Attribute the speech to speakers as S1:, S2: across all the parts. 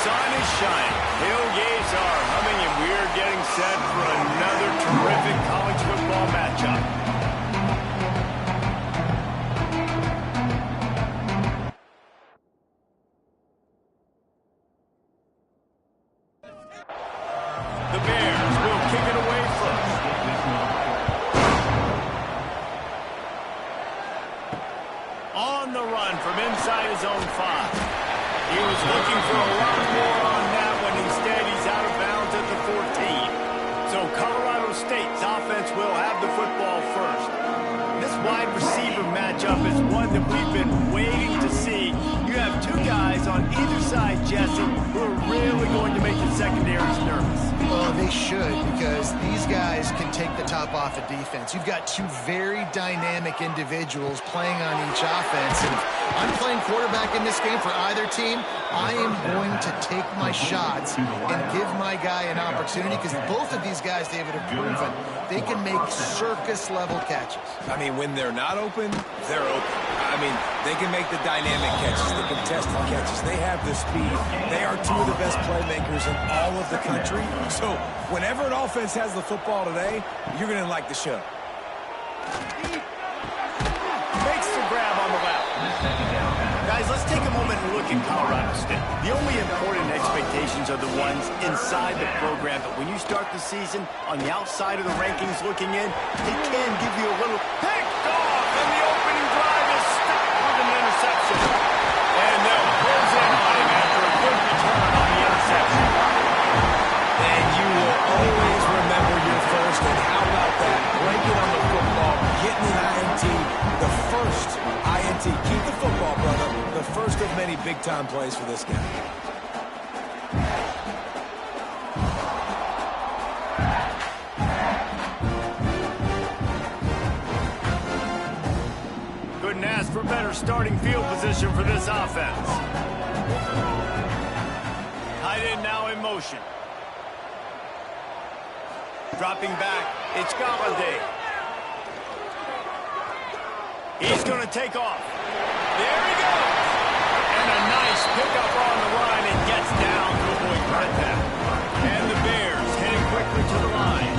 S1: sun is shining. Tailgates are humming, and we're getting set for another terrific college football matchup. The Bears will kick it away first. On the run from inside his own 5. He was looking for a lot more on that one. Instead, he's out of bounds at the 14. So Colorado State's offense will have the football first. This wide receiver matchup is one that we've been waiting to see. You have two guys on either side, Jesse, who are really going to make the secondaries nervous.
S2: Well, they should, because these guys can take the top off of defense. You've got two very dynamic individuals playing on each offense. And if I'm playing quarterback in this game for either team, I am going to take my shots and give my guy an opportunity, because both of these guys, David, have proven they can make circus-level catches.
S3: I mean, when they're not open, they're open. I mean, they can make the dynamic catches, the contested catches. They have the speed. They are two of the best playmakers in all of the country. So whenever an offense has the football today, you're going to like the show.
S1: Makes the grab on the left. Guys, let's take a moment and look at Colorado State. The only important expectations are the ones inside the program, but when you start the season on the outside of the rankings looking in, it can give you a little picked off, and the opening drive is stopped with an interception. And they'll close in on him after a good return on the interception.
S3: And you will always remember your first, and how about that? Breaking on the football, getting an INT, the first INT. Keep the football, brother. The first of many big-time plays for this guy.
S1: Couldn't ask for better starting field position for this offense. Tight end now in motion. Dropping back, it's Galladay. He's going to take off. There he goes. And a nice pickup on the line, and gets down to avoid contact. And the Bears heading quickly to the line.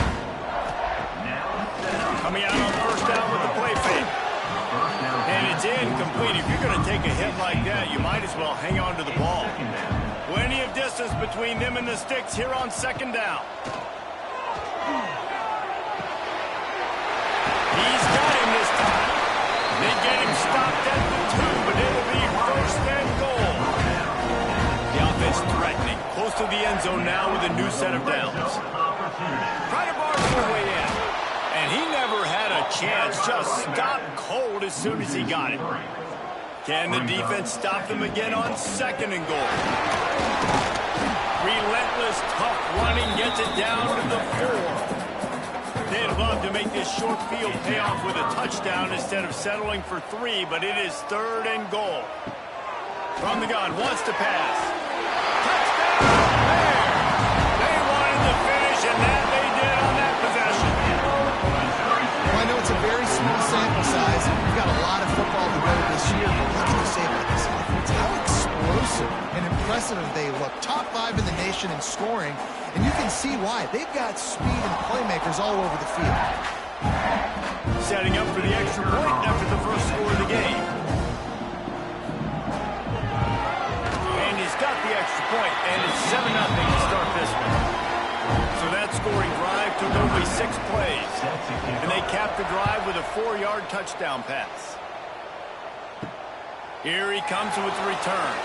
S1: Coming out on first down with the play fake. And it's incomplete. If you're going to take a hit like that, you might as well hang on to the ball. Plenty of distance between them and the sticks here on second down. He's got him this time. They get him stopped at the 2, but it'll be first and goal. The offense threatening. Close to the end zone now with a new set of downs. Try to barge their way in. And he never had a chance. Just stopped cold as soon as he got it. Can the defense stop them again on second and goal? Relentless, tough running gets it down to the 4. They'd love to make this short field pay off with a touchdown instead of settling for 3, but it is third and goal. From the gun, wants to pass. Touchdown! There! They wanted to finish, and that they did on that possession.
S2: Well, I know it's a very small sample size, and we've got a lot of football to go this year, but what can you say about this offense? How explosive and impressive they look. Top 5 in the nation in scoring, and you can see why. They've got speed and playmakers all over the field.
S1: Setting up for the extra point after the first score of the game. And he's got the extra point, and it's 7-0 to start this one. So that scoring drive took only 6 plays, and they capped the drive with a 4-yard touchdown pass. Here he comes with the return.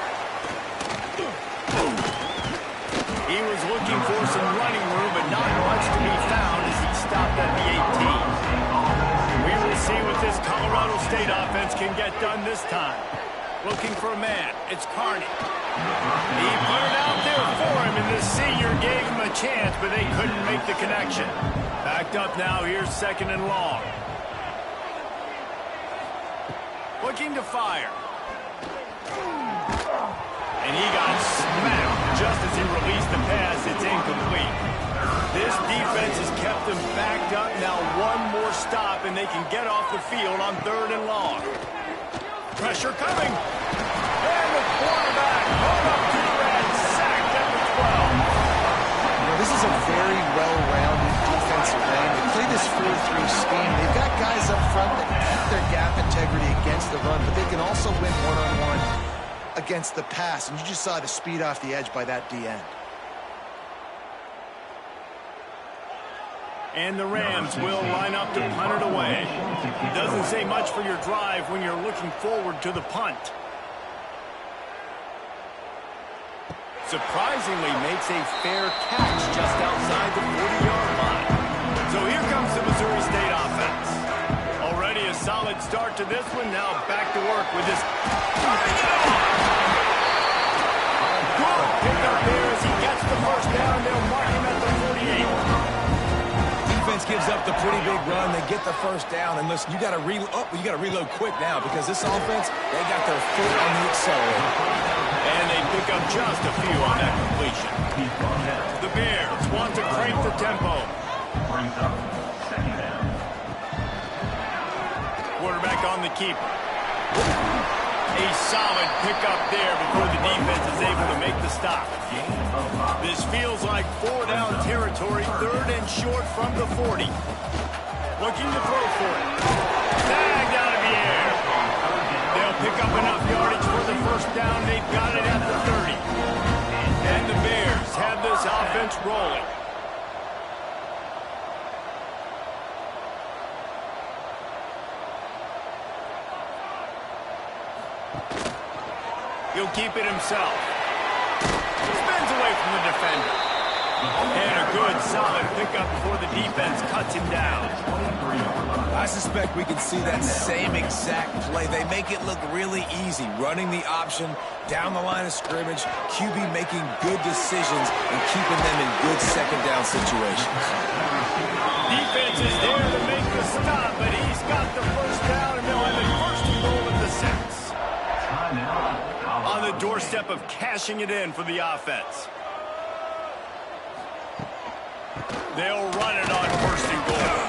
S1: He was looking for some running room, but not much to be found as he stopped at the 18. We will see what this Colorado State offense can get done this time. Looking for a man. It's Carney. He put it out there for him, and the senior gave him a chance, but they couldn't make the connection. Backed up now. Here's second and long. Looking to fire. And he got smacked just as he released the pass. It's incomplete. This defense has kept them backed up. Now one more stop, and they can get off the field on third and long. Pressure coming. And the quarterback brought up to and sacked
S2: this 4-3 scheme, they've got guys up front that keep their gap integrity against the run, but they can also win one-on-one against the pass, and you just saw the speed off the edge by that D-end.
S1: And the Rams will line up to punt it away. Doesn't say much for your drive when you're looking forward to the punt. Surprisingly makes a fair catch just outside the 40-yard line. So here comes the Missouri State offense. Already a solid start to this one. Now back to work with this. Turning it on! Good pick up there as he gets the first down. They'll mark him at the 48.
S3: Defense gives up the pretty big run. They get the first down. And listen, you got to reload quick now because this offense, they got their foot on the accelerator.
S1: And they pick up just a few on that completion. The Bears want to crank the tempo. Quarterback on the keeper. A solid pickup there before the defense is able to make the stop. This feels like 4-down territory, 3rd and short from the 40. Looking to throw for it. Tagged out of the air. They'll pick up enough yardage for the first down. They've got it at the 30. And the Bears have this offense rolling. He'll keep it himself. Spins away from the defender. And a good, solid pickup before the defense cuts him down.
S3: I suspect we can see that same exact play. They make it look really easy, running the option down the line of scrimmage, QB making good decisions and keeping them in good second down situations.
S1: Defense is there to make the stop, but he's got the first down, and they'll have a first and goal at the 6. On the doorstep of cashing it in for the offense. They'll run it on first and goal.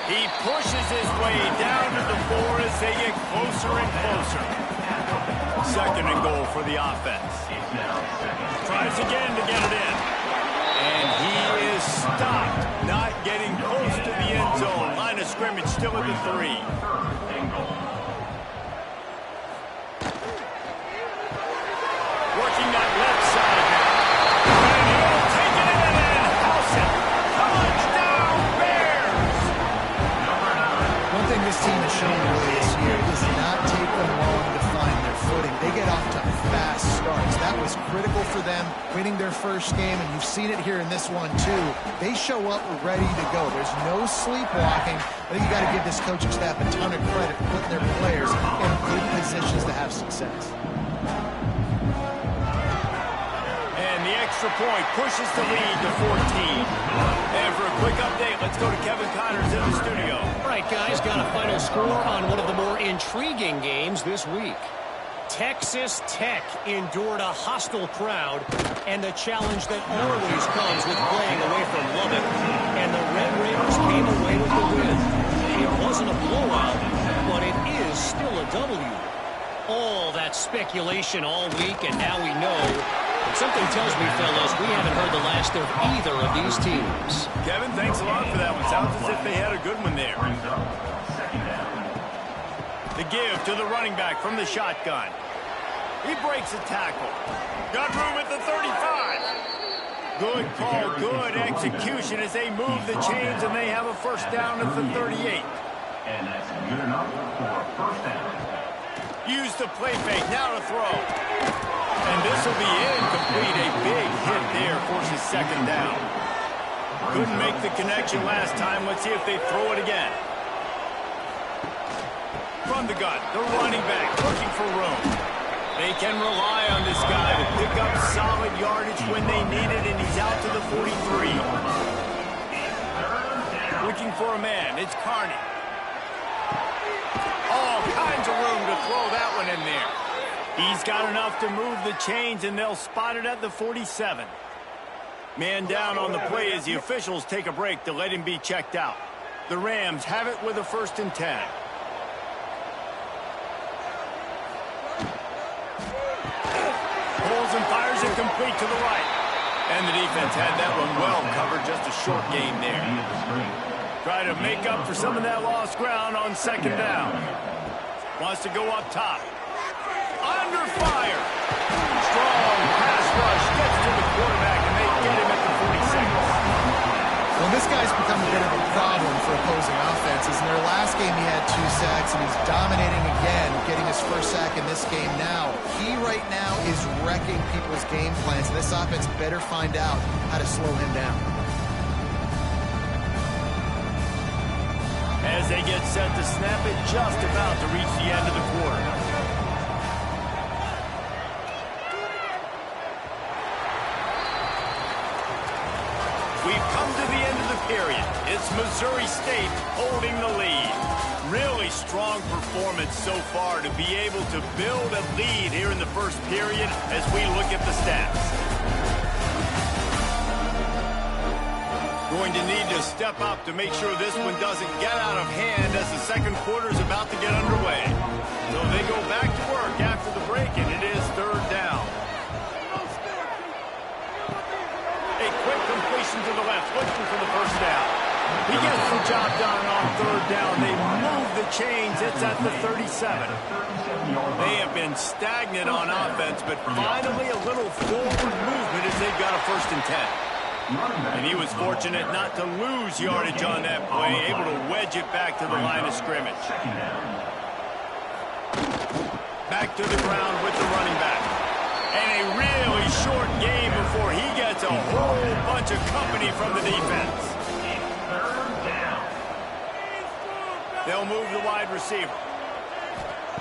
S1: He pushes his way down to the 4 as they get closer and closer. 2nd and goal for the offense. Tries again to get it in. And he is stopped, not getting close to the end zone. Line of scrimmage still at the 3. Working that left side now. And he'll take it in and house it. Touchdown, Bears!
S2: One thing this team has shown early this year is not take them long to find their footing. They get off to fast starts. That was critical for them winning their first game, and you've seen it here in this one too. They show up ready to go. There's no sleepwalking. I think you got to give this coaching staff a ton of credit for putting their players in good positions to have success.
S1: Extra point pushes the lead to 14. And for a quick update, let's go to Kevin Connors in the studio.
S4: All right, guys, got a final score on one of the more intriguing games this week. Texas Tech endured a hostile crowd and the challenge that always comes with playing away from Lubbock. And the Red Raiders came away with the win. It wasn't a blowout, but it is still a W. All that speculation all week, and now we know. Something tells me, fellas, we haven't heard the last of either of these teams.
S1: Kevin, thanks a lot for that one. Sounds as if they had a good one there. The give to the running back from the shotgun. He breaks a tackle. Got room at the 35. Good call, good execution as they move the chains, and they have a first down at the 38.
S5: And that's good enough for a first down.
S1: Use the play fake, now to throw. And this will be incomplete. A big hit there forces second down. Couldn't make the connection last time. Let's see if they throw it again. From the gun, the running back looking for room. They can rely on this guy to pick up solid yardage when they need it, and he's out to the 43. Looking for a man. It's Carney. All kinds of room to throw that one in there. He's got enough to move the chains, and they'll spot it at the 47. Man down on the play as the officials take a break to let him be checked out. The Rams have it with a 1st and 10. Pulls and fires it complete to the right. And the defense had that one well covered. Just a short gain there. Try to make up for some of that lost ground on second down. Wants to go up top. Under fire. Strong pass rush. Gets to the quarterback, and they get him at the 46.
S2: Well, this guy's become a bit of a problem for opposing offenses. In their last game, he had 2 sacks, and he's dominating again, getting his first sack in this game now. He right now is wrecking people's game plans, and this offense better find out how to slow him down.
S1: As they get set to snap it, just about to reach the end of the quarter. We've come to the end of the period. It's Missouri State holding the lead. Really strong performance so far to be able to build a lead here in the first period as we look at the stats. Going to need to step up to make sure this one doesn't get out of hand as the second quarter is about to get underway. So they go back to work after the break, and it is third down. A quick completion to the left, looking for the first down. He gets the job done on third down. They move the chains. It's at the 37. They have been stagnant on offense, but finally a little forward movement as they've got a 1st and 10. And he was fortunate not to lose yardage on that play, able to wedge it back to the line of scrimmage. Back to the ground with the running back. And a really short game before he gets a whole bunch of company from the defense. They'll move the wide receiver.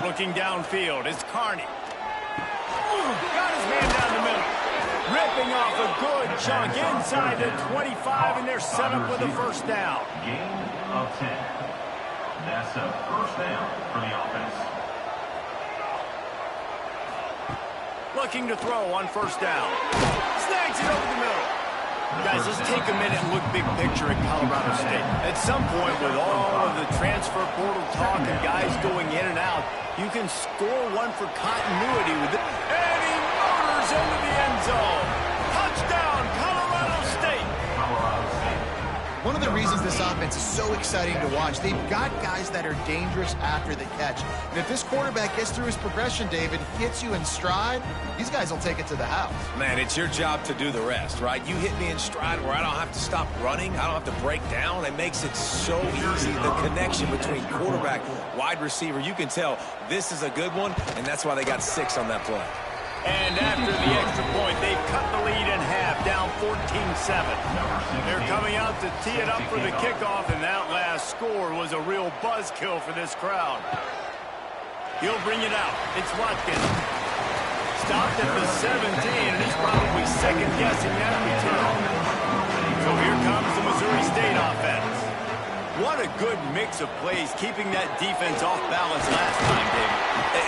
S1: Looking downfield, it's Carney. Got his man down the middle. Ripping off a good chunk inside the 25, and they're set up with a first down.
S5: Gain of 10. That's a first down for the offense.
S1: Looking to throw on first down. Snags it over the middle. Guys, let's take a minute and look big picture at Colorado State. At some point, with all of the transfer portal talk and guys going in and out, you can score one for continuity with it. And he motors into the end zone. Touchdown, Colorado State.
S5: Colorado State.
S2: One of the reasons this offense is so exciting to watch, they've got guys that are dangerous after the catch. And if this quarterback gets through his progression, David, hits you in stride, these guys will take it to the house.
S3: Man, it's your job to do the rest, right? You hit me in stride where I don't have to stop running. I don't have to break down. It makes it so easy, the connection between quarterback, wide receiver. You can tell this is a good one, and that's why they got 6 on that play.
S1: And after the extra point, they've cut the lead in half, down 14-7. They're coming out to tee it up for the kickoff, and that last score was a real buzzkill for this crowd. He'll bring it out. It's Watkins. Stopped at the 17, and he's probably second-guessing that return. So here comes the Missouri State offense. What a good mix of plays, keeping that defense off balance last time, David.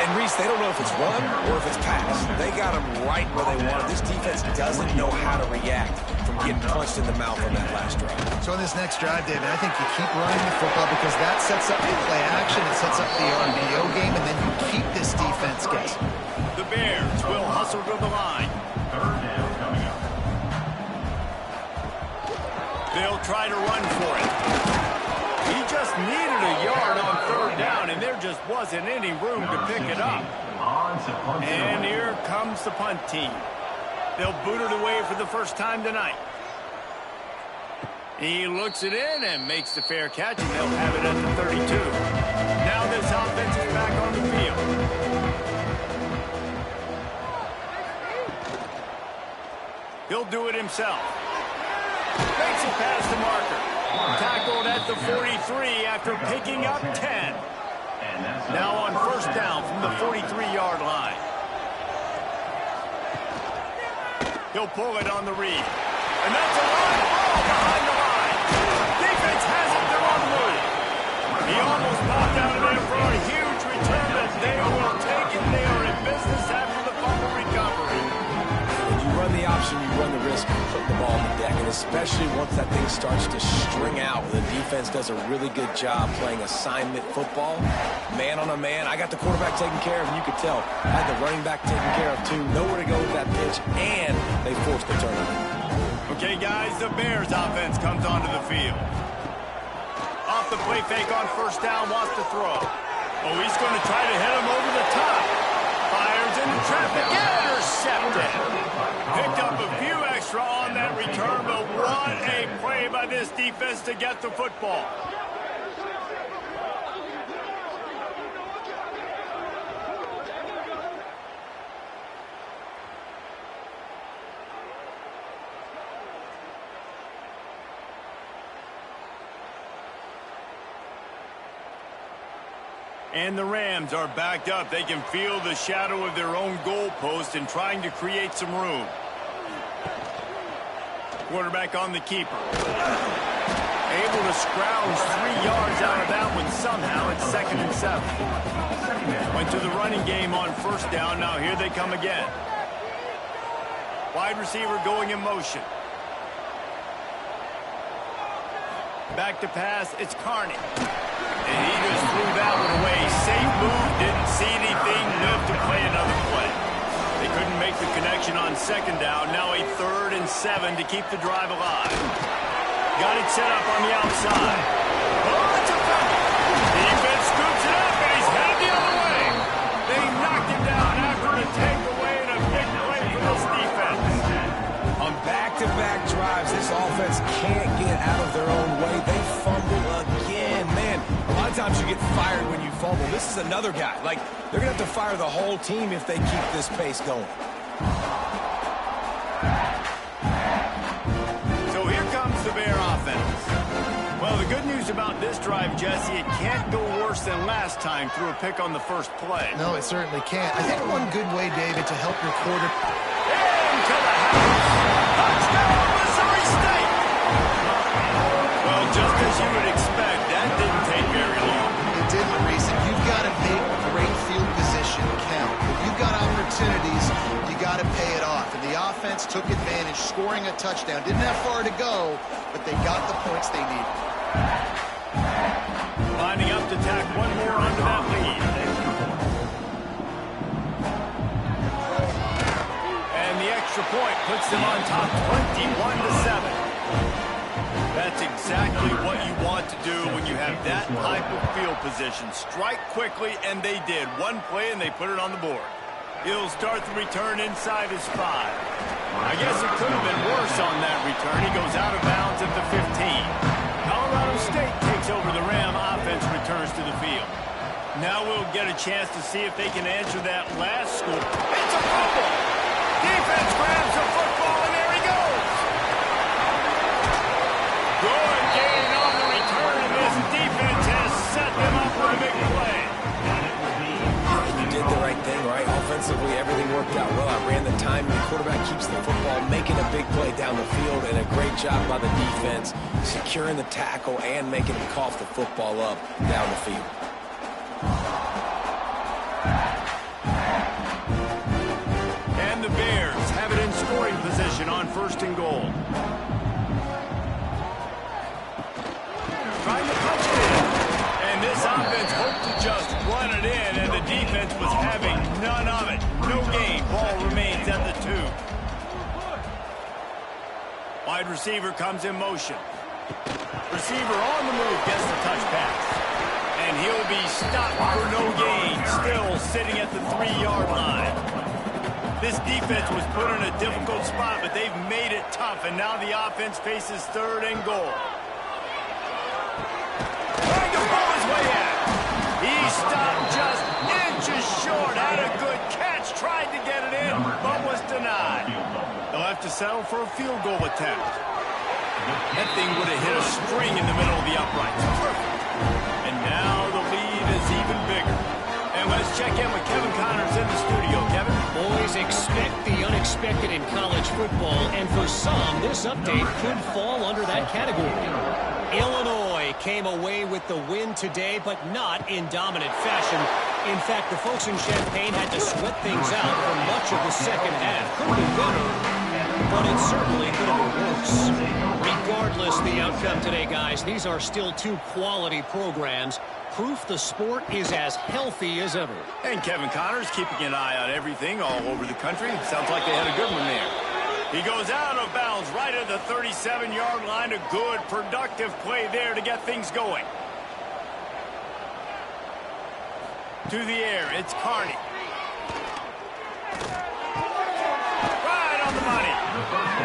S3: And Reese, they don't know if it's run or if it's pass. They got them right where they want it. This defense doesn't know how to react from getting punched in the mouth on that last drive.
S2: So in this next drive, David, I think you keep running the football because that sets up the play action, it sets up the RPO game, and then you keep this defense guessing.
S1: The Bears will hustle to the line.
S5: Third down coming up.
S1: They'll try to run for it. He just needed a yard on third down, and there just wasn't any room to pick it up. And here comes the punt team. They'll boot it away for the first time tonight. He looks it in and makes the fair catch, and they'll have it at the 32. Now this offense is back on the field. He'll do it himself. Makes it past the marker. Tackled at the 43 after picking up 10. Now on first down from the 43-yard line. He'll pull it on the read. And that's a run ball behind the line. Defense has it. They're on the move. He almost popped out of there for a huge return, but they will take it. They are in business after the fumble recovery.
S3: When you run the option, you run the risk of putting the ball on the deck, and especially once that thing starts to string out, the defense does a really good job playing assignment football, man on a man. I got the quarterback taken care of, and you could tell I had the running back taken care of too. Nowhere to go with that pitch, and they forced the turnover.
S1: Okay, guys, the Bears offense comes onto the field. off the play fake on first down, wants to throw. Oh, he's going to try to hit him over the top. Fires into traffic, intercepted. Picked up a few extra on that return, but what a play by this defense to get the football. And the Rams are backed up. They can feel the shadow of their own goalpost and trying to create some room. Quarterback on the keeper. Able to scrounge 3 yards out of that one somehow. It's 2nd and 7. Went to the running game on first down. Now here they come again. Wide receiver going in motion. Back to pass. It's Carney. And he just threw that one away. Safe move, didn't see anything, lived to play another play. They couldn't make the connection on 2nd down. Now a 3rd and 7 to keep the drive alive. Got it set up on the outside. Oh, it's a fumble. Defense scoops it up, and he's headed the other way. They knocked him down after a takeaway and a big play for this defense.
S3: On back-to-back drives, this offense can't get out of their own way. They fumble again. Man, a lot of times you get fired when you fumble. This is another guy. Like, they're going to have to fire the whole team if they keep this pace going.
S1: So here comes the Bear offense. Well, the good news about this drive, Jesse, it can't go worse than last time through a pick on the first play.
S2: No, it certainly can't. I think one good way, David, to help your quarter...
S1: Into the house. Touchdown, Missouri State. Well, just as you would expect, that didn't take very long.
S2: It didn't, Reese. You've got to make great field position count. If you've got opportunities, you got to pay it off. And the offense took advantage, scoring a touchdown. Didn't have far to go, but they got the points they needed.
S1: Lining up to tack one more onto that lead. And the extra point puts them on top 21-7. That's exactly what you want to do when you have that type of field position. Strike quickly, and they did. One play, and they put it on the board. He'll start the return inside his 5. I guess it could have been worse on that return. He goes out of bounds at the 15. Colorado State takes over the Ram. Offense returns to the field. Now we'll get a chance to see if they can answer that last score. It's a fumble! Defense grabs the football, and there he goes! Good gain on the return, and this defense has set them up for a big play.
S3: You did the right thing, right? Offensively, everything worked out well. I ran the time, and the quarterback keeps the football, making a big play down the field, and a great job by the defense, securing the tackle and making him cough the football up down the field.
S1: And the Bears have it in scoring position on 1st and goal. Trying to punch it in. And this offense hoped to just run it in, and the defense was having none of it. No gain. Ball remains at the 2. Wide receiver comes in motion. Receiver on the move gets the touch pass. And he'll be stopped for no gain, still sitting at the 3-yard line. This defense was put in a difficult spot, but they've made it tough, and now the offense faces 3rd and goal. Trying to pull his way out. He stopped just inches short. Had a good catch, tried to get it in, but was denied. They'll have to settle for a field goal attempt. That thing would have hit a string in the middle of the uprights. Perfect. And now the lead is even bigger. And let's check in with Kevin Connors in the studio. Kevin?
S4: Boys, expect the unexpected in college football, and for some, this update could fall under that category. Illinois came away with the win today, but not in dominant fashion. In fact, the folks in Champaign had to sweat things out for much of the second half. Could have been better, but it certainly could have been worse. Regardless the outcome today, guys, these are still 2 quality programs. Proof the sport is as healthy as ever.
S1: And Kevin Connors keeping an eye on everything all over the country. Sounds like they had a good one there. He goes out of bounds right at the 37-yard line. A good, productive play there to get things going. To the air, it's Carney. Right on the money.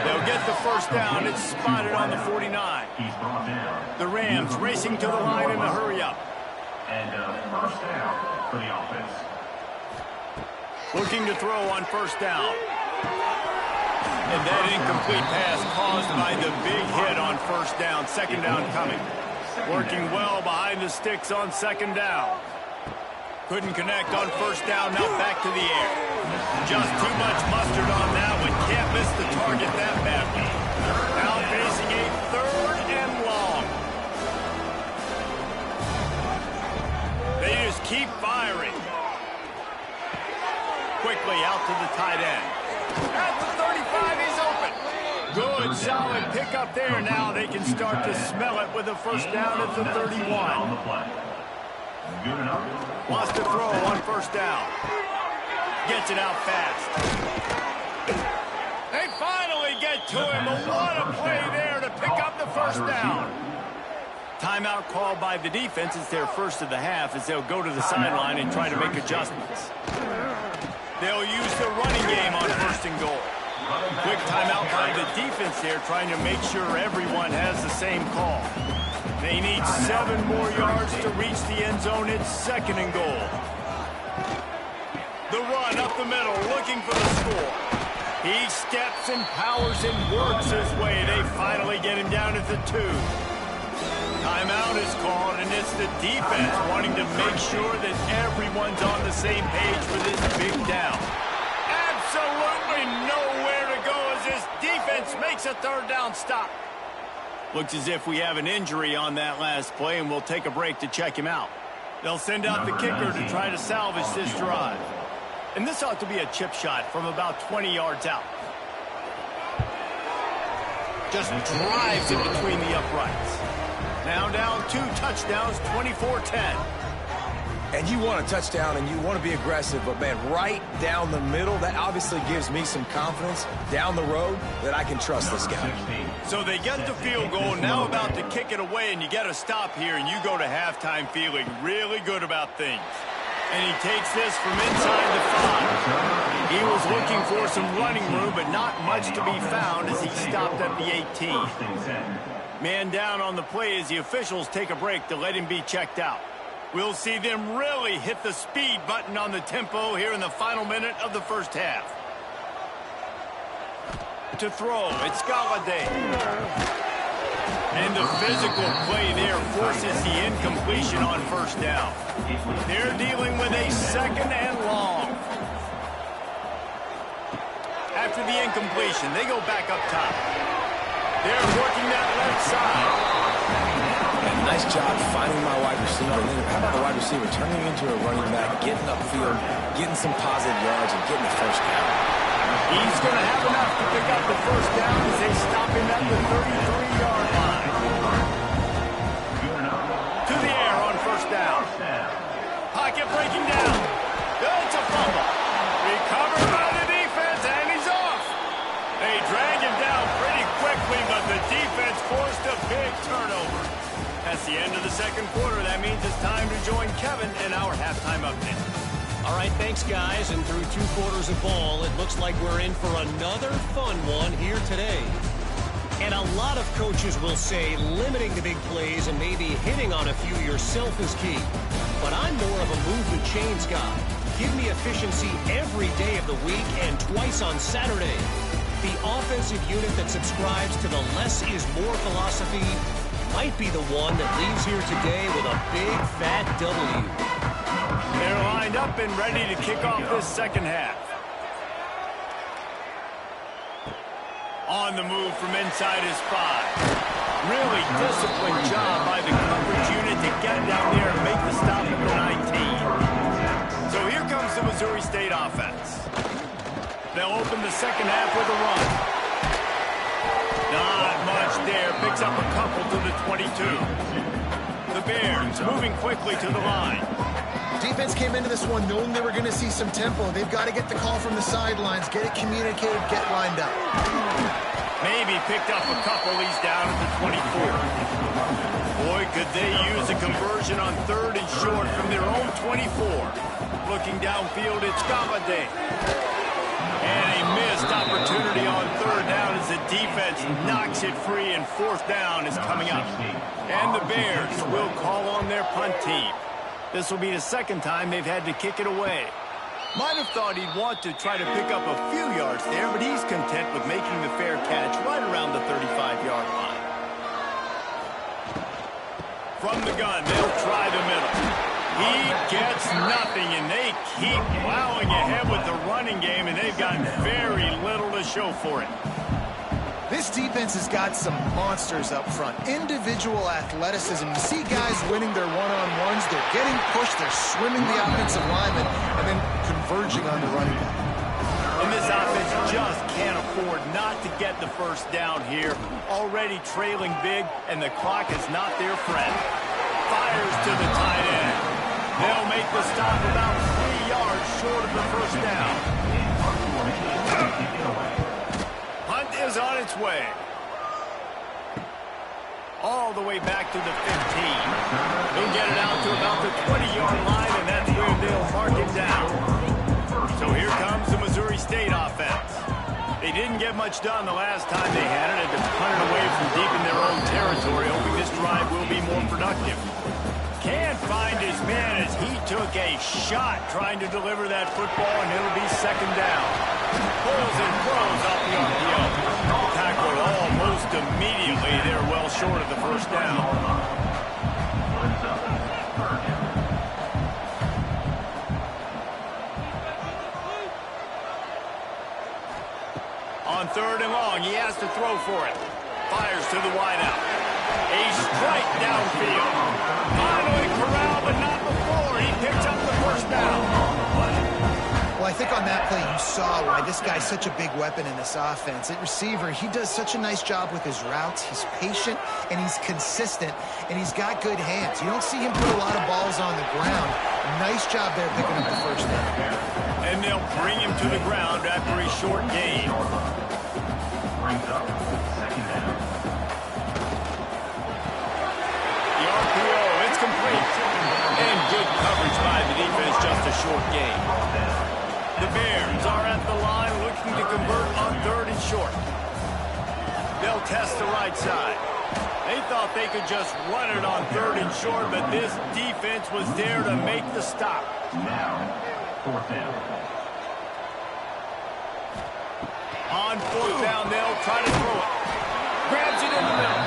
S1: They'll get the first down. It's spotted on the 49.
S5: He's brought down.
S1: The Rams racing to the line in a hurry-up.
S5: And first down for the offense.
S1: Looking to throw on first down. And that incomplete pass caused by the big hit on first down. Second down coming. Working well behind the sticks on second down. Couldn't connect on first down, now back to the air. Just too much mustard on that one. Can't miss the target that badly. Now facing a third and long. They just keep firing. Quickly out to the tight end. At the 35, he's open. Good, solid pickup there. Now they can start to smell it with a first down at the 31.
S5: Good enough.
S1: Wants to throw on first down. Gets it out fast. They finally get to him. What a play there to pick up the first down. Timeout called by the defense. It's their first of the half as they'll go to the sideline and try to make adjustments. They'll use the running game on first and goal. Quick timeout by the defense there, trying to make sure everyone has the same call. They need 7 more yards to reach the end zone. It's second and goal. The run up the middle, looking for the score. He steps and powers and works his way. They finally get him down at the 2. Timeout is called, and it's the defense wanting to make sure that everyone's on the same page for this big down. Absolutely nowhere to go as this defense makes a third down stop. Looks as if we have an injury on that last play, and we'll take a break to check him out. They'll send out the kicker to try to salvage this drive. And this ought to be a chip shot from about 20 yards out. Just drives it between the uprights. Now down 2 touchdowns, 24-10.
S3: And you want a touchdown and you want to be aggressive, but, man, right down the middle, that obviously gives me some confidence down the road that I can trust this guy.
S1: So they get the field goal, now about to kick it away, and you get a stop here, and you go to halftime feeling really good about things. And he takes this from inside the 5. He was looking for some running room, but not much to be found as he stopped at the 18. Man down on the play as the officials take a break to let him be checked out. We'll see them really hit the speed button on the tempo here in the final minute of the first half. To throw, it's Galladay. And the physical play there forces the incompletion on first down. They're dealing with a second and long. After the incompletion, they go back up top. They're working that left side.
S3: And nice job finding my wide receiver. And then how about the wide receiver turning into a running back, getting upfield, getting some positive yards, and getting the first down.
S1: He's going to have enough to pick up the first down as they stop him at the 33-yard line. To the air on first down. Pocket breaking down. It's a fumble. Recovered by the defense, and he's off. They drag him down pretty quickly, but the defense forced a big turnover. That's the end of the second quarter. That means it's time to join Kevin in our halftime update.
S4: All right, thanks, guys. And through 2 quarters of ball, it looks like we're in for another fun one here today. And a lot of coaches will say limiting the big plays and maybe hitting on a few yourself is key. But I'm more of a move the chains guy. Give me efficiency every day of the week and twice on Saturday. The offensive unit that subscribes to the less is more philosophy might be the one that leaves here today with a big fat W.
S1: They're lined up and ready to kick off this second half. On the move from inside his 5. Really disciplined job by the coverage unit to get down there and make the stop at the 19. So here comes the Missouri State offense. They'll open the second half with a run. Not much there. Picks up a couple to the 22. The Bears moving quickly to the line.
S2: Defense came into this one knowing they were going to see some tempo. They've got to get the call from the sidelines, get it communicated, get lined up.
S1: Maybe picked up a couple. He's down at the 24. Boy, could they use a conversion on 3rd and short from their own 24. Looking downfield, it's Galladay. And a missed opportunity on 3rd down as the defense knocks it free, and 4th down is coming up. And the Bears will call on their punt team. This will be the 2nd time they've had to kick it away. Might have thought he'd want to try to pick up a few yards there, but he's content with making the fair catch right around the 35-yard line. From the gun, they'll try the middle. He gets nothing, and they keep plowing ahead with the running game, and they've got very little to show for it.
S2: This defense has got some monsters up front. Individual athleticism. You see guys winning their one-on-ones. They're getting pushed. They're swimming the offensive lineman and then converging on the running back.
S1: And this offense just can't afford not to get the 1st down here. Already trailing big, and the clock is not their friend. Fires to the tight end. They'll make the stop about 3 yards short of the 1st down. Hunt is on its way. All the way back to the 15. He'll get it out to about the 20-yard line, and that's where they'll mark it down. So here comes the Missouri State offense. They didn't get much done the last time they had it. Had to punt it away from deep in their own territory, hoping this drive will be more productive. Can't find his man as he took a shot trying to deliver that football, and it'll be 2nd down. Pulls and throws off the RPO. Tackled almost immediately. They're well short of the 1st down. On 3rd and long, he has to throw for it. Fires to the wideout. A strike downfield. Finally corralled, but not before. He picks up the 1st down.
S2: Well, I think on that play you saw why this guy's such a big weapon in this offense. At receiver, he does such a nice job with his routes. He's patient, and he's consistent, and he's got good hands. You don't see him put a lot of balls on the ground. Nice job there picking up the 1st down.
S1: And they'll bring him to the ground after a short gain.
S5: Brings up 2nd down.
S1: The RPO, it's complete. And good coverage by the defense, just a short gain. The Bears are at the line looking to convert on 3rd and short. They'll test the right side. They thought they could just run it on 3rd and short, but this defense was there to make the stop.
S5: Now, 4th down.
S1: On 4th down, they'll try to throw it. Grabs it in the middle.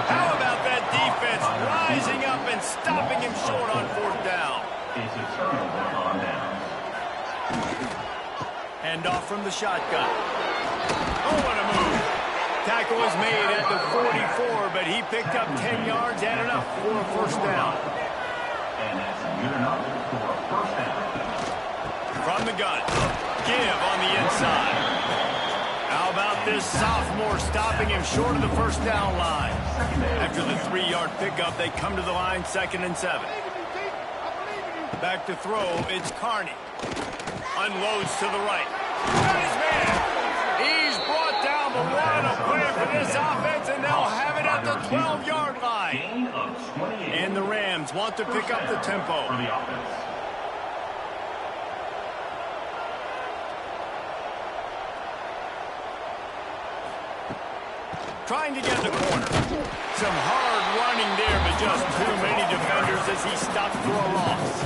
S1: How about that defense rising up and stopping him short on 4th down?
S5: It's a turnover on down.
S1: Hand off from the shotgun. Oh, what a move. Tackle was made at the 44, but he picked up 10 yards and enough for a 1st down.
S5: And that's good enough for a 1st down.
S1: From the gun. Give on the inside. How about this sophomore stopping him short of the 1st down line? After the 3-yard pickup, they come to the line 2nd and 7. Back to throw, it's Carney. Unloads to the right. Got his man. He's brought down, but what a play for this offense, and they'll have it at the 12-yard line.
S5: Gain of 28.
S1: And the Rams want to pick up the tempo.
S5: For the offense.
S1: Trying to get in the corner. Some hard running there, but just too many defenders as he stops for a loss.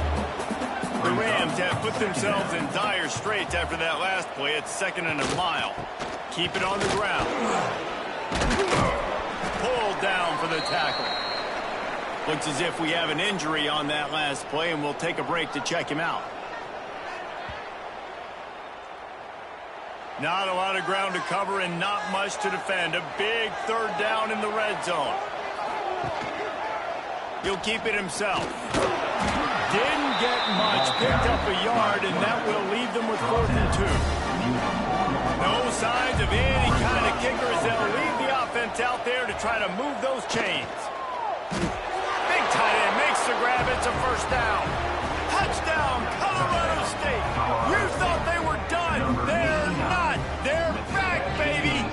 S1: The Rams have put themselves in dire straits after that last play. It's 2nd and a mile. Keep it on the ground. Pulled down for the tackle. Looks as if we have an injury on that last play, and we'll take a break to check him out. Not a lot of ground to cover and not much to defend. A big 3rd down in the red zone. He'll keep it himself. Didn't get much, picked up a yard, and that will leave them with 4th and 2. No signs of any kind of kicker as they'll leave the offense out there to try to move those chains. Big tight end makes the grab. It's a 1st down. How Touchdown, Colorado State. You thought they were done. They're not. They're back, baby.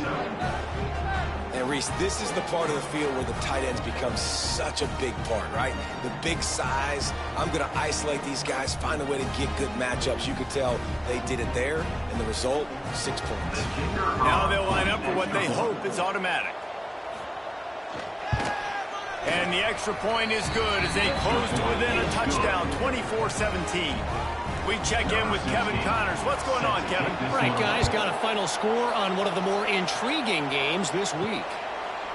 S3: And Reese, this is the part of the field where the tight ends become such a big part, right? The big size. I'm going to isolate these guys, find a way to get good matchups. You could tell they did it there, and the result, 6 points.
S1: Now they'll line up for what they hope is automatic. And the extra point is good as they close to within a touchdown, 24-17. We check in with Kevin Connors. What's going on, Kevin?
S4: Right, guys, got a final score on one of the more intriguing games this week.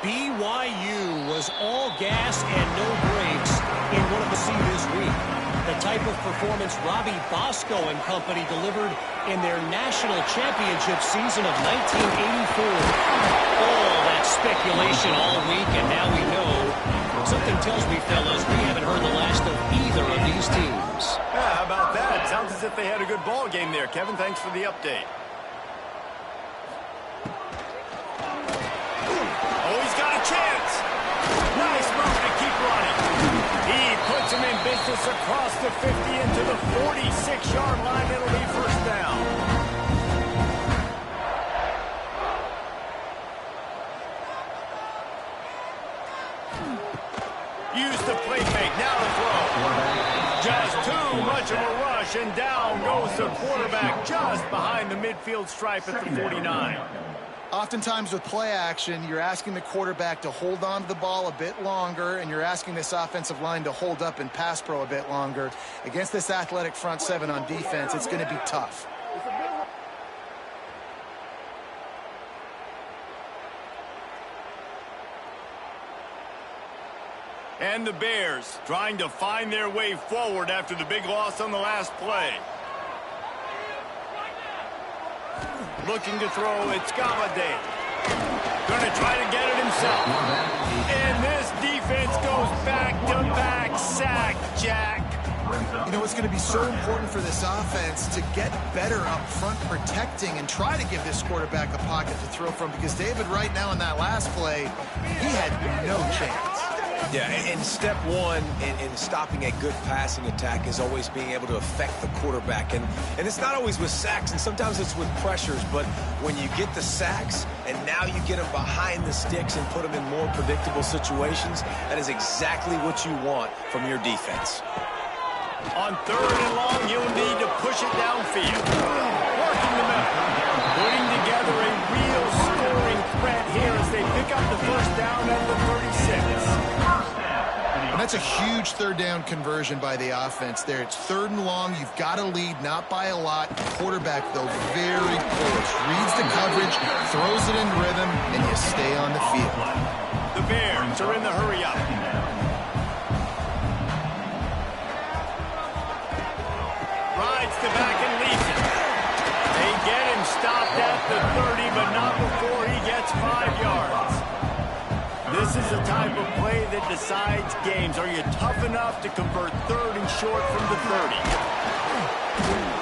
S4: BYU was all gas and no brakes in one of the C this week. The type of performance Robbie Bosco and company delivered in their national championship season of 1984. All that speculation all week, and now we know. Something tells me, fellas, we haven't heard the last of either of these teams.
S1: Yeah, how about that? Sounds as if they had a good ball game there, Kevin. Thanks for the update. Oh, he's got a chance. Nice move to keep running. He puts him in business across the 50 into the 46-yard line. It'll be first down. Use the play fake. Now the throw. Just too much of a rush, and down goes the quarterback just behind the midfield stripe at the 49.
S2: Oftentimes with play action, you're asking the quarterback to hold on to the ball a bit longer, and you're asking this offensive line to hold up in pass pro a bit longer. Against this athletic front seven on defense, it's going to be tough.
S1: And the Bears trying to find their way forward after the big loss on the last play. Looking to throw, it's Galladay. Going to try to get it himself. And this defense goes back-to-back sack, Jack.
S2: You know, it's going to be so important for this offense to get better up front protecting and try to give this quarterback a pocket to throw from, because David, right now in that last play, he had no chance.
S3: Yeah, and step one in stopping a good passing attack is always being able to affect the quarterback. And it's not always with sacks, and sometimes it's with pressures. But when you get the sacks, and now you get them behind the sticks and put them in more predictable situations, that is exactly what you want from your defense.
S1: On third and long, you'll need to push it downfield. Working the middle. Putting together a real scoring threat here as they pick up the first down at the 36.
S2: And that's a huge third down conversion by the offense there. It's third and long. You've got to lead, not by a lot. Quarterback, though, very poised. Reads the coverage, throws it in rhythm, and you stay on the field.
S1: The Bears are in the hurry-up. Rides to back and leads it. They get him stopped at the 30, but not before he gets 5 yards. This is a type of play that decides games. Are you tough enough to convert third and short from the 30?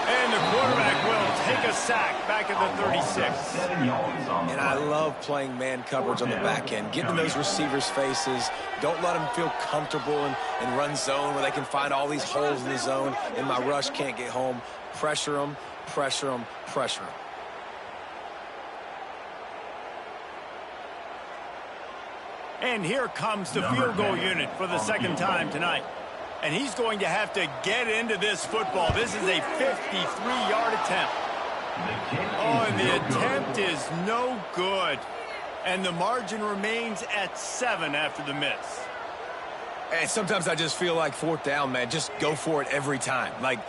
S1: And the quarterback will take a sack back at the 36.
S3: And I love playing man coverage on the back end. Get in those receivers' faces. Don't let them feel comfortable and run zone where they can find all these holes in the zone and my rush can't get home. Pressure them, pressure them, pressure them.
S1: And here comes the field goal unit for the second time tonight. And he's going to have to get into this football. This is a 53-yard attempt. Oh, and the attempt is no good. And the margin remains at 7 after the miss.
S3: And sometimes I just feel like fourth down, man. Just go for it every time. Like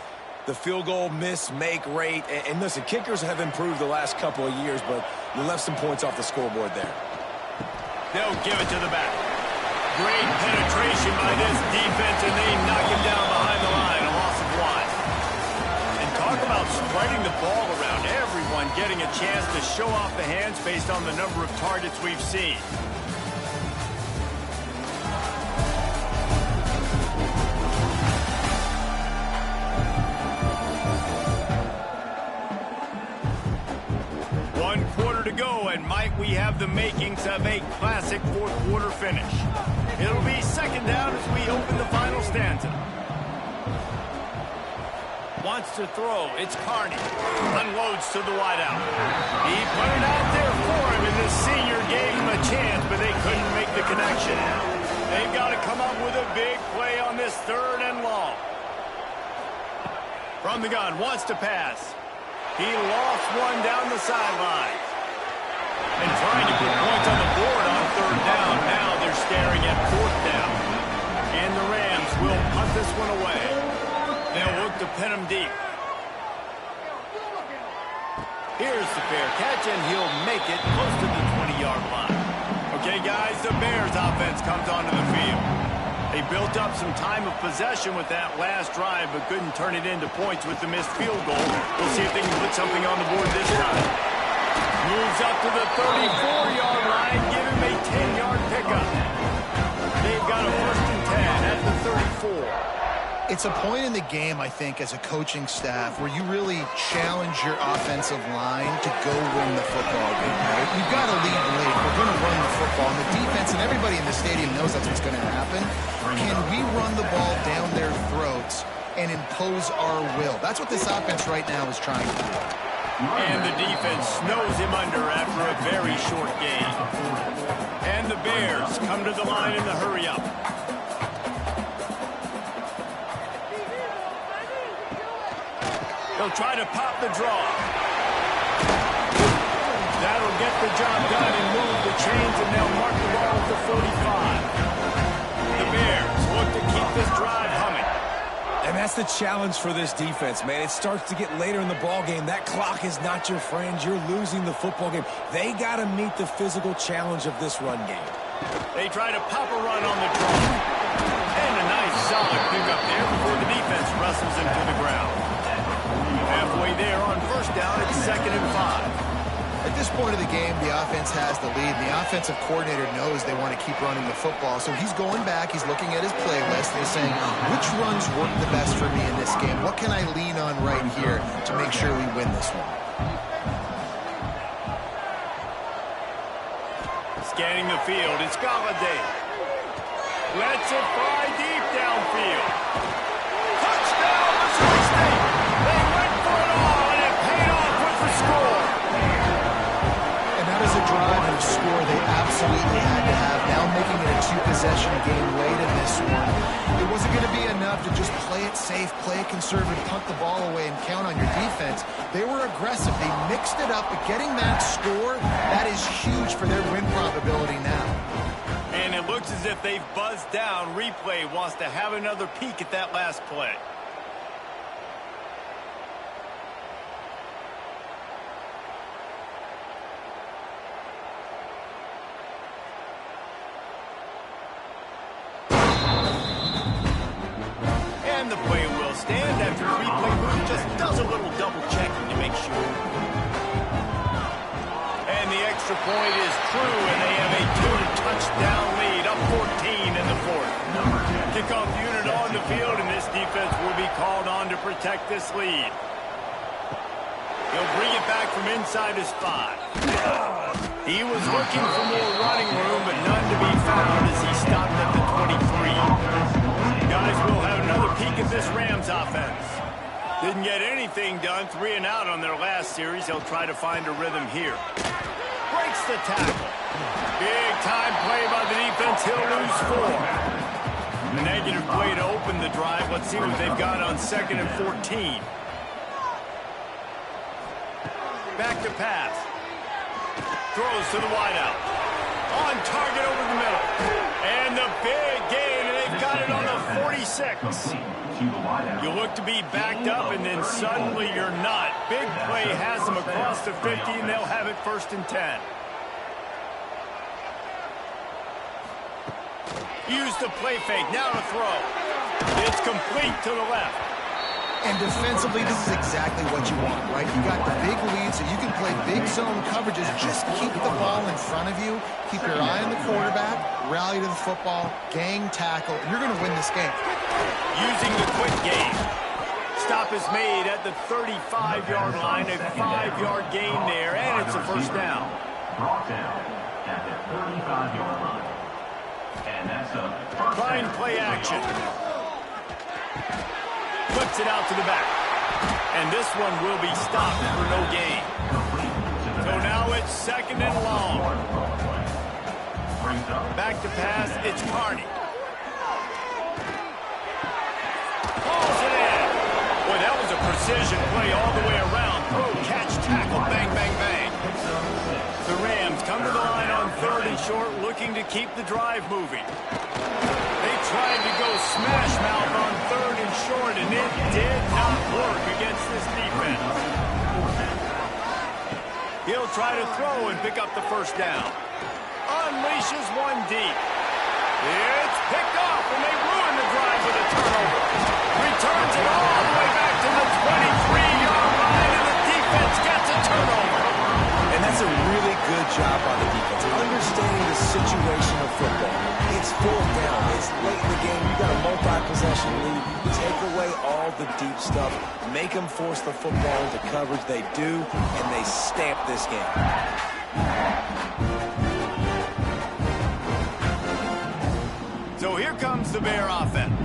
S3: the field goal miss-make rate. And listen, kickers have improved the last couple of years, but you left some points off the scoreboard there.
S1: They'll give it to the back. Great penetration by this defense, and they knock him down behind the line. A loss of 1. And talk about spreading the ball around. Everyone getting a chance to show off the hands based on the number of targets we've seen. To go, and might we have the makings of a classic fourth-quarter finish. It'll be second down as we open the final stanza. wants to throw. It's Carney. Unloads to the wideout. He put it out there for him, and the senior gave him a chance, but they couldn't make the connection. They've got to come up with a big play on this 3rd and long. From the gun, wants to pass. He lost one down the sideline. And trying to put points on the board on 3rd down. Now they're staring at 4th down. And the Rams will punt this one away. They'll look to pin him deep. Here's the fair catch, and he'll make it close to the 20-yard line. Okay, guys, the Bears offense comes onto the field. They built up some time of possession with that last drive, but couldn't turn it into points with the missed field goal. We'll see if they can put something on the board this time. Moves up to the 34-yard line, give him a 10-yard pickup. They've got a 1st and 10 at the 34.
S2: It's a point in the game, I think, as a coaching staff where you really challenge your offensive line to go win the football game, right? We've got to lead late. We're going to run the football. And the defense and everybody in the stadium knows that's what's going to happen. Can we run the ball down their throats and impose our will? That's what this offense right now is trying to do.
S1: And the defense snows him under after a very short game. And the Bears come to the line in the hurry-up. They'll try to pop the draw. That'll get the job done and move the chains, and they'll mark the ball at the 45. The Bears look to keep this drive humming.
S3: And that's the challenge for this defense, man. It starts to get later in the ball game. That clock is not your friend. You're losing the football game. They got to meet the physical challenge of this run game.
S1: They try to pop a run on the draw. And a nice solid pickup there before the defense wrestles him to the ground. Halfway there on 1st down, it's 2nd and 5.
S2: At this point of the game, the offense has the lead. The offensive coordinator knows they want to keep running the football. So he's going back, he's looking at his playlist, and he's saying, which runs work the best for me in this game? What can I lean on right here to make sure we win this one?
S1: Scanning the field, it's Galladay. Lets it fly deep downfield. Touchdown, Missouri State! They went for it all, and it paid off with the score.
S2: And that is a drive and a score they absolutely had to have. Now making it a 2-possession game late in this one. It wasn't going to be enough to just play it safe, play it conservative, punt the ball away, and count on your defense. They were aggressive. They mixed it up, but getting that score, that is huge for their win probability now.
S1: And it looks as if they've buzzed down. Replay wants to have another peek at that last play. And the play will stand after the replay booth just does a little double checking to make sure. And the extra point is true, and they have a 2-touchdown lead, up 14 in the 4th. Kickoff unit on the field, and this defense will be called on to protect this lead. He'll bring it back from inside his 5. He was looking for more running room, but none to be found as he stopped at the 23. Guys, we'll have another peek at this Rams offense. Didn't get anything done, 3 and out on their last series. They'll try to find a rhythm here. Breaks the tackle. Big time play by the defense. He'll lose 4. Negative play to open the drive. Let's see what they've got on 2nd and 14. Back to pass. Throws to the wideout. On target over the middle. And the big gain, and they've got it on the 46. You look to be backed up, and then suddenly you're not. Big play has them across the 50, and they'll have it 1st and 10. Use the play fake, now to throw. It's complete to the left.
S2: And defensively, this is exactly what you want, right? You got the big lead, so you can play big zone coverages. Just keep the ball in front of you. Keep your eye on the quarterback. Rally to the football. Gang tackle. And you're going to win this game.
S1: Using the quick game. Stop is made at the 35-yard line. A 5-yard gain there, and it's a 1st down.
S5: Brought down at the 35-yard line. And that's a first
S1: Fine
S5: down.
S1: play action. Flips it out to the back. And this one will be stopped for no gain. So now it's 2nd and long. Back to pass, it's Carney. Pulls it in. Boy, that was a precision play all the way around. Throw, catch, tackle, bang, bang, bang. The Rams come to the line on 3rd and short, looking to keep the drive moving. They tried to go smash mouth on 3rd and short, and it did not work against this defense. He'll try to throw and pick up the first down. Unleashes one deep. It's picked off, and they ruin the drive with a turnover. Returns it all the way back to the 23-yard line, and the defense gets a turnover.
S3: And that's a really good job by the defense, understanding the situation of football. It's 4th down. It's late in the game. You got a multi-possession lead. Take away all the deep stuff. Make them force the football into coverage. They do, and they stamp this game.
S1: So here comes the Bear offense.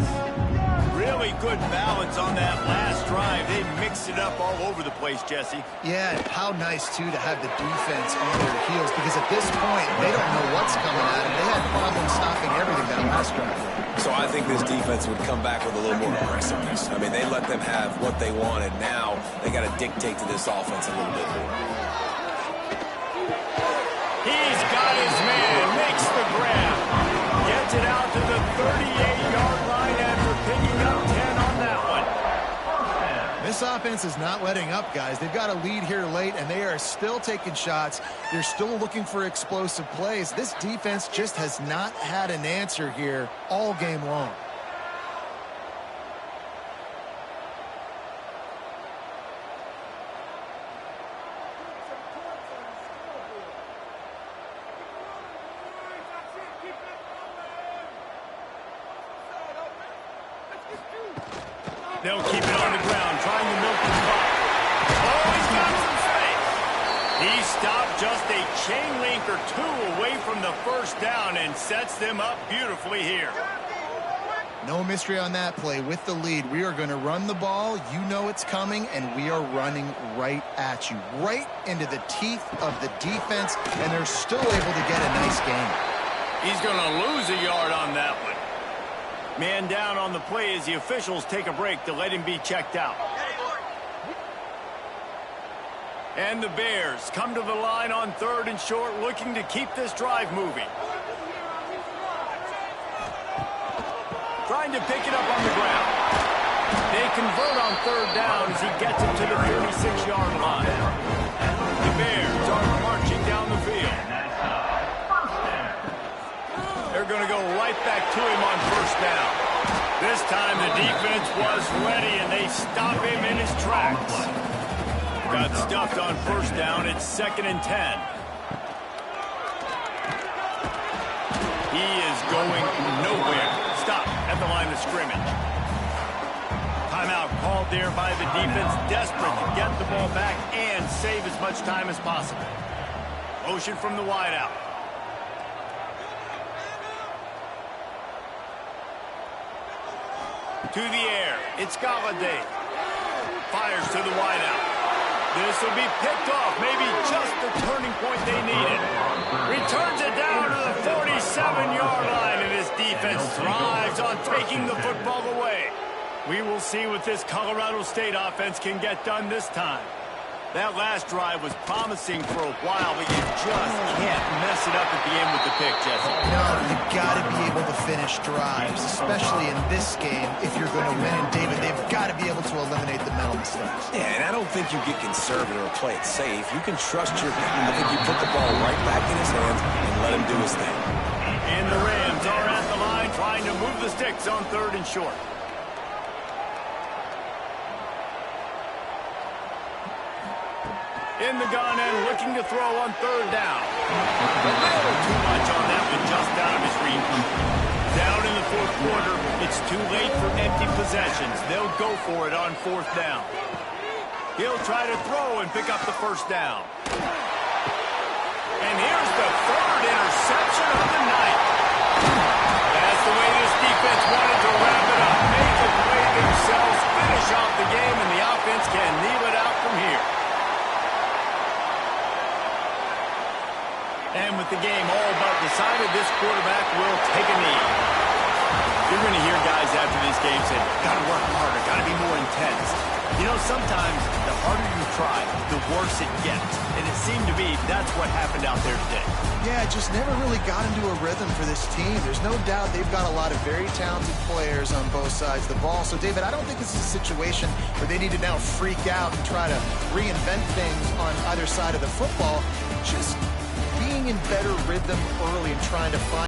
S1: Really good balance on that last drive. They mixed it up all over the place, Jesse.
S2: Yeah, how nice, too, to have the defense on their heels, because at this point, they don't know what's coming at them. They had problems stopping everything that last drive.
S3: So I think this defense would come back with a little more aggressiveness. I mean, they let them have what they wanted. Now they got to dictate to this offense a little bit more.
S1: He's got his man, makes the grab. Gets it out to the 38-yard line after picking up 10 on that one.
S2: This offense is not letting up, guys. They've got a lead here late, and they are still taking shots. They're still looking for explosive plays. This defense just has not had an answer here all game long.
S1: They'll keep it on the ground, trying to milk the clock. Oh, he's got some space. He stopped just a chain link or two away from the first down and sets them up beautifully here.
S2: No mystery on that play. With the lead, we are going to run the ball. You know it's coming, and we are running right at you, right into the teeth of the defense, and they're still able to get a nice gain.
S1: He's going to lose a yard on that one. Man down on the play as the officials take a break to let him be checked out. And the Bears come to the line on 3rd and short, looking to keep this drive moving. Trying to pick it up on the ground. They convert on 3rd down as he gets it to the 36-yard line. The Bears are marching down the field. They're going to go right back to him on 1st down. This time the defense was ready, and they stop him in his tracks. Got stuffed on 1st down. It's 2nd and 10. He is going nowhere. Stop at the line of scrimmage. Timeout called there by the defense, desperate to get the ball back and save as much time as possible. Motion from the wideout. To the air, it's Galladay. Fires to the wideout. This will be picked off, maybe just the turning point they needed. Returns it down to the 47-yard line, and his defense thrives on taking the football away. We will see what this Colorado State offense can get done this time. That last drive was promising for a while, but you just can't mess it up at the end with the pick, Jesse.
S2: No, you've got to be able to finish drives, especially in this game. If you're going to win, and David, they've got to be able to eliminate the mental mistakes.
S3: Yeah, and I don't think you get conservative or play it safe. You can trust your guy. I think you put the ball right back in his hands and let him do his thing.
S1: And the Rams are at the line trying to move the sticks on 3rd and short. In the gun and looking to throw on 3rd down. A little too much on that one, just out of his reach. Down in the 4th quarter, it's too late for empty possessions. They'll go for it on 4th down. He'll try to throw and pick up the 1st down. And here's the 3rd interception of the night. That's the way this defense wanted to wrap it up. Make a play themselves, finish off the game, and the offense can And with the game all but decided, this quarterback will take a knee. You're going to hear guys after these games say, got to work harder, got to be more intense. You know, sometimes the harder you try, the worse it gets. And it seemed to be that's what happened out there today.
S2: Yeah, just never really got into a rhythm for this team. There's no doubt they've got a lot of very talented players on both sides of the ball. So, David, I don't think this is a situation where they need to now freak out and try to reinvent things on either side of the football. Just being in better rhythm early and trying to find